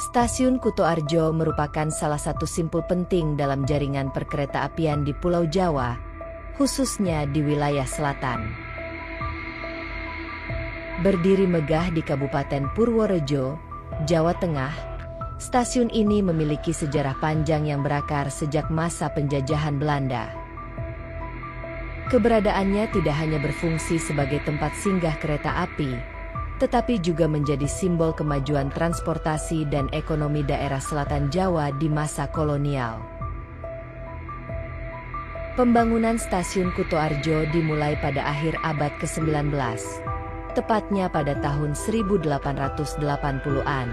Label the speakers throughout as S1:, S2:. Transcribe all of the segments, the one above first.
S1: Stasiun Kutoarjo merupakan salah satu simpul penting dalam jaringan perkeretaapian di Pulau Jawa, khususnya di wilayah selatan. Berdiri megah di Kabupaten Purworejo, Jawa Tengah, stasiun ini memiliki sejarah panjang yang berakar sejak masa penjajahan Belanda. Keberadaannya tidak hanya berfungsi sebagai tempat singgah kereta api, tetapi juga menjadi simbol kemajuan transportasi dan ekonomi daerah selatan Jawa di masa kolonial. Pembangunan stasiun Kutoarjo dimulai pada akhir abad ke-19, tepatnya pada tahun 1880-an.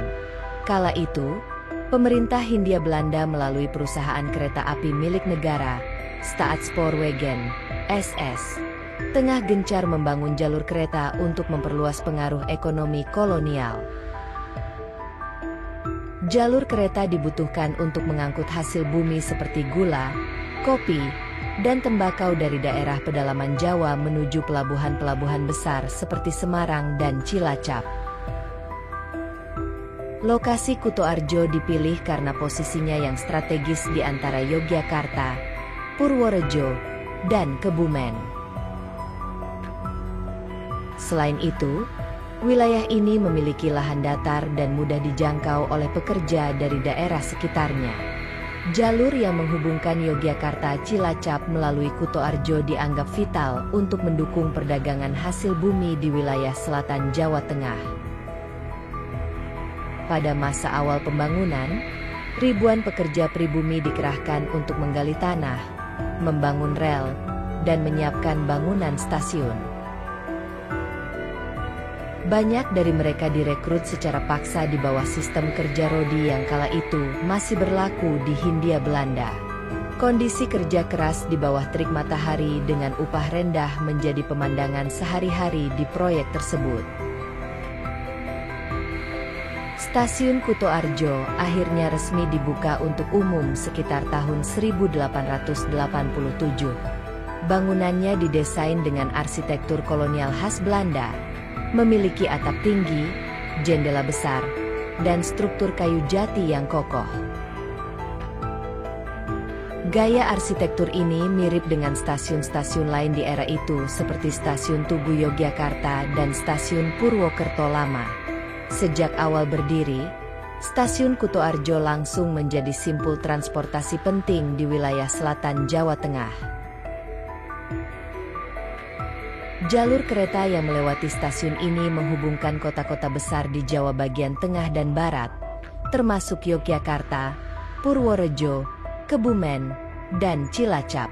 S1: Kala itu, pemerintah Hindia Belanda melalui perusahaan kereta api milik negara, Staatspoorwegen, SS, tengah gencar membangun jalur kereta untuk memperluas pengaruh ekonomi kolonial. Jalur kereta dibutuhkan untuk mengangkut hasil bumi seperti gula, kopi, dan tembakau dari daerah pedalaman Jawa menuju pelabuhan-pelabuhan besar seperti Semarang dan Cilacap. Lokasi Kutoarjo dipilih karena posisinya yang strategis di antara Yogyakarta, Purworejo, dan Kebumen. Selain itu, wilayah ini memiliki lahan datar dan mudah dijangkau oleh pekerja dari daerah sekitarnya. Jalur yang menghubungkan Yogyakarta Cilacap melalui Kutoarjo dianggap vital untuk mendukung perdagangan hasil bumi di wilayah selatan Jawa Tengah. Pada masa awal pembangunan, ribuan pekerja pribumi dikerahkan untuk menggali tanah, membangun rel, dan menyiapkan bangunan stasiun. Banyak dari mereka direkrut secara paksa di bawah sistem kerja rodi yang kala itu masih berlaku di Hindia Belanda. Kondisi kerja keras di bawah terik matahari dengan upah rendah menjadi pemandangan sehari-hari di proyek tersebut. Stasiun Kutoarjo akhirnya resmi dibuka untuk umum sekitar tahun 1887. Bangunannya didesain dengan arsitektur kolonial khas Belanda, memiliki atap tinggi, jendela besar, dan struktur kayu jati yang kokoh. Gaya arsitektur ini mirip dengan stasiun-stasiun lain di era itu seperti Stasiun Tugu Yogyakarta dan Stasiun Purwokerto Lama. Sejak awal berdiri, Stasiun Kutoarjo langsung menjadi simpul transportasi penting di wilayah selatan Jawa Tengah. Jalur kereta yang melewati stasiun ini menghubungkan kota-kota besar di Jawa bagian tengah dan barat, termasuk Yogyakarta, Purworejo, Kebumen, dan Cilacap.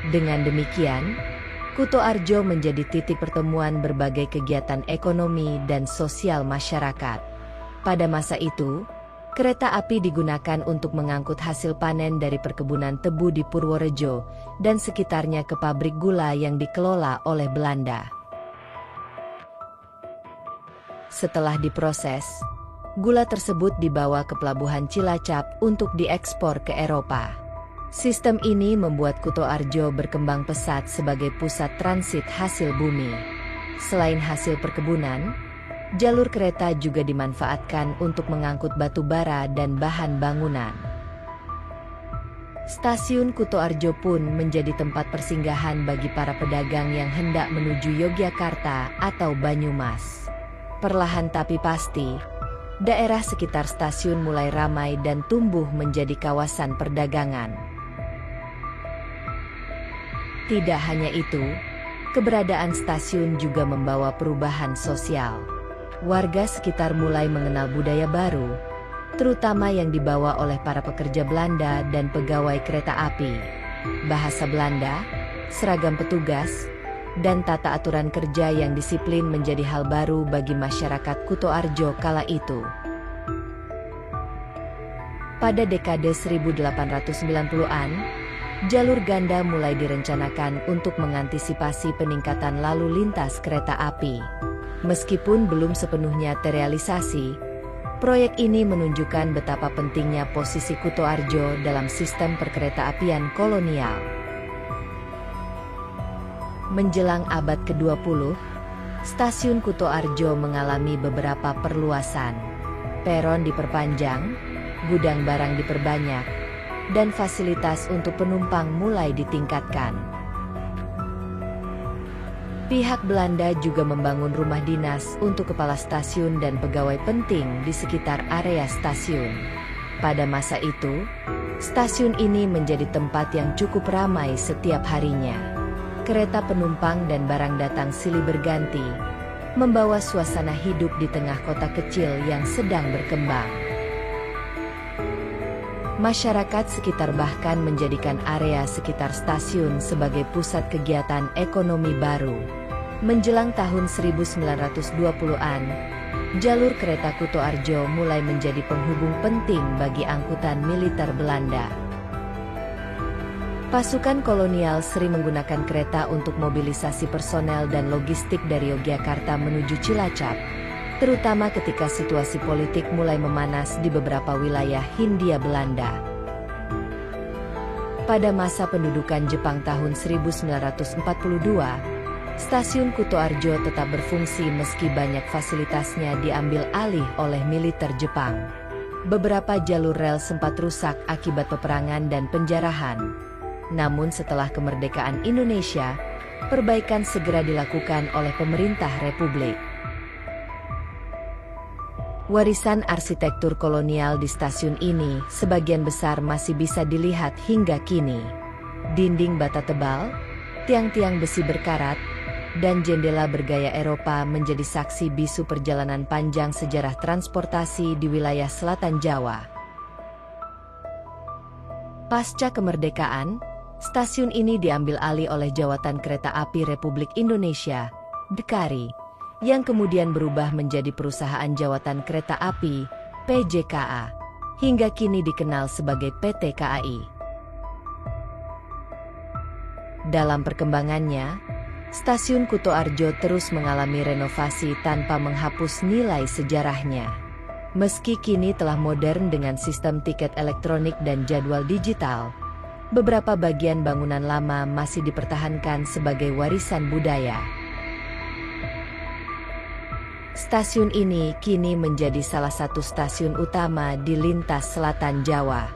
S1: Dengan demikian, Kutoarjo menjadi titik pertemuan berbagai kegiatan ekonomi dan sosial masyarakat. Pada masa itu, kereta api digunakan untuk mengangkut hasil panen dari perkebunan tebu di Purworejo dan sekitarnya ke pabrik gula yang dikelola oleh Belanda. Setelah diproses, gula tersebut dibawa ke pelabuhan Cilacap untuk diekspor ke Eropa. Sistem ini membuat Kutoarjo berkembang pesat sebagai pusat transit hasil bumi. Selain hasil perkebunan, jalur kereta juga dimanfaatkan untuk mengangkut batu bara dan bahan bangunan. Stasiun Kutoarjo pun menjadi tempat persinggahan bagi para pedagang yang hendak menuju Yogyakarta atau Banyumas. Perlahan tapi pasti, daerah sekitar stasiun mulai ramai dan tumbuh menjadi kawasan perdagangan. Tidak hanya itu, keberadaan stasiun juga membawa perubahan sosial. Warga sekitar mulai mengenal budaya baru, terutama yang dibawa oleh para pekerja Belanda dan pegawai kereta api. Bahasa Belanda, seragam petugas, dan tata aturan kerja yang disiplin menjadi hal baru bagi masyarakat Kutoarjo kala itu. Pada dekade 1890-an, jalur ganda mulai direncanakan untuk mengantisipasi peningkatan lalu lintas kereta api. Meskipun belum sepenuhnya terrealisasi, proyek ini menunjukkan betapa pentingnya posisi Kutoarjo dalam sistem perkeretaapian kolonial. Menjelang abad ke-20, Stasiun Kutoarjo mengalami beberapa perluasan. Peron diperpanjang, gudang barang diperbanyak, dan fasilitas untuk penumpang mulai ditingkatkan. Pihak Belanda juga membangun rumah dinas untuk kepala stasiun dan pegawai penting di sekitar area stasiun. Pada masa itu, stasiun ini menjadi tempat yang cukup ramai setiap harinya. Kereta penumpang dan barang datang silih berganti, membawa suasana hidup di tengah kota kecil yang sedang berkembang. Masyarakat sekitar bahkan menjadikan area sekitar stasiun sebagai pusat kegiatan ekonomi baru. Menjelang tahun 1920-an, jalur kereta Kutoarjo mulai menjadi penghubung penting bagi angkutan militer Belanda. Pasukan kolonial sering menggunakan kereta untuk mobilisasi personel dan logistik dari Yogyakarta menuju Cilacap, terutama ketika situasi politik mulai memanas di beberapa wilayah Hindia Belanda. Pada masa pendudukan Jepang tahun 1942, stasiun Kutoarjo tetap berfungsi meski banyak fasilitasnya diambil alih oleh militer Jepang. Beberapa jalur rel sempat rusak akibat peperangan dan penjarahan. Namun setelah kemerdekaan Indonesia, perbaikan segera dilakukan oleh pemerintah Republik. Warisan arsitektur kolonial di stasiun ini sebagian besar masih bisa dilihat hingga kini. Dinding bata tebal, tiang-tiang besi berkarat, dan jendela bergaya Eropa menjadi saksi bisu perjalanan panjang sejarah transportasi di wilayah selatan Jawa. Pasca kemerdekaan, stasiun ini diambil alih oleh Jawatan Kereta Api Republik Indonesia, Dekari, yang kemudian berubah menjadi Perusahaan Jawatan Kereta Api, PJKA, hingga kini dikenal sebagai PT KAI. Dalam perkembangannya, Stasiun Kutoarjo terus mengalami renovasi tanpa menghapus nilai sejarahnya. Meski kini telah modern dengan sistem tiket elektronik dan jadwal digital, beberapa bagian bangunan lama masih dipertahankan sebagai warisan budaya. Stasiun ini kini menjadi salah satu stasiun utama di lintas selatan Jawa.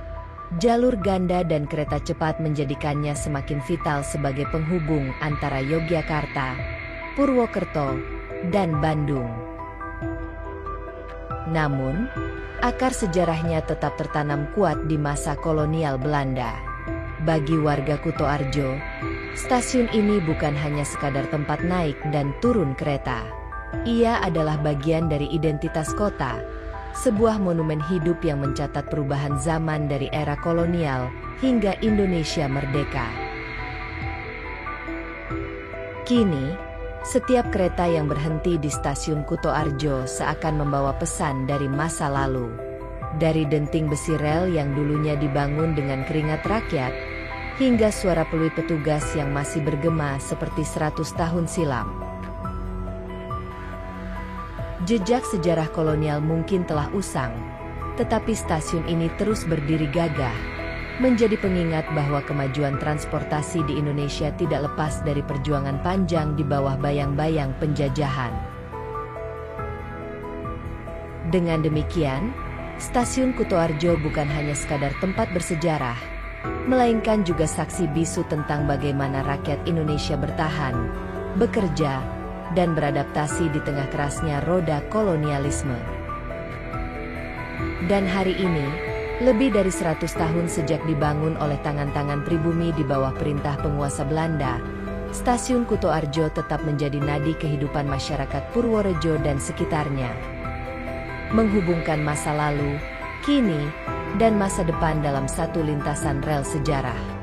S1: Jalur ganda dan kereta cepat menjadikannya semakin vital sebagai penghubung antara Yogyakarta, Purwokerto, dan Bandung. Namun, akar sejarahnya tetap tertanam kuat di masa kolonial Belanda. Bagi warga Kutoarjo, stasiun ini bukan hanya sekadar tempat naik dan turun kereta. Ia adalah bagian dari identitas kota, sebuah monumen hidup yang mencatat perubahan zaman dari era kolonial hingga Indonesia merdeka. Kini, setiap kereta yang berhenti di stasiun Kutoarjo seakan membawa pesan dari masa lalu. Dari denting besi rel yang dulunya dibangun dengan keringat rakyat, hingga suara peluit petugas yang masih bergema seperti 100 tahun silam. Jejak sejarah kolonial mungkin telah usang, tetapi stasiun ini terus berdiri gagah, menjadi pengingat bahwa kemajuan transportasi di Indonesia tidak lepas dari perjuangan panjang di bawah bayang-bayang penjajahan. Dengan demikian, Stasiun Kutoarjo bukan hanya sekadar tempat bersejarah, melainkan juga saksi bisu tentang bagaimana rakyat Indonesia bertahan, bekerja, dan beradaptasi di tengah kerasnya roda kolonialisme. Dan hari ini, lebih dari 100 tahun sejak dibangun oleh tangan-tangan pribumi di bawah perintah penguasa Belanda, Stasiun Kutoarjo tetap menjadi nadi kehidupan masyarakat Purworejo dan sekitarnya. Menghubungkan masa lalu, kini, dan masa depan dalam satu lintasan rel sejarah.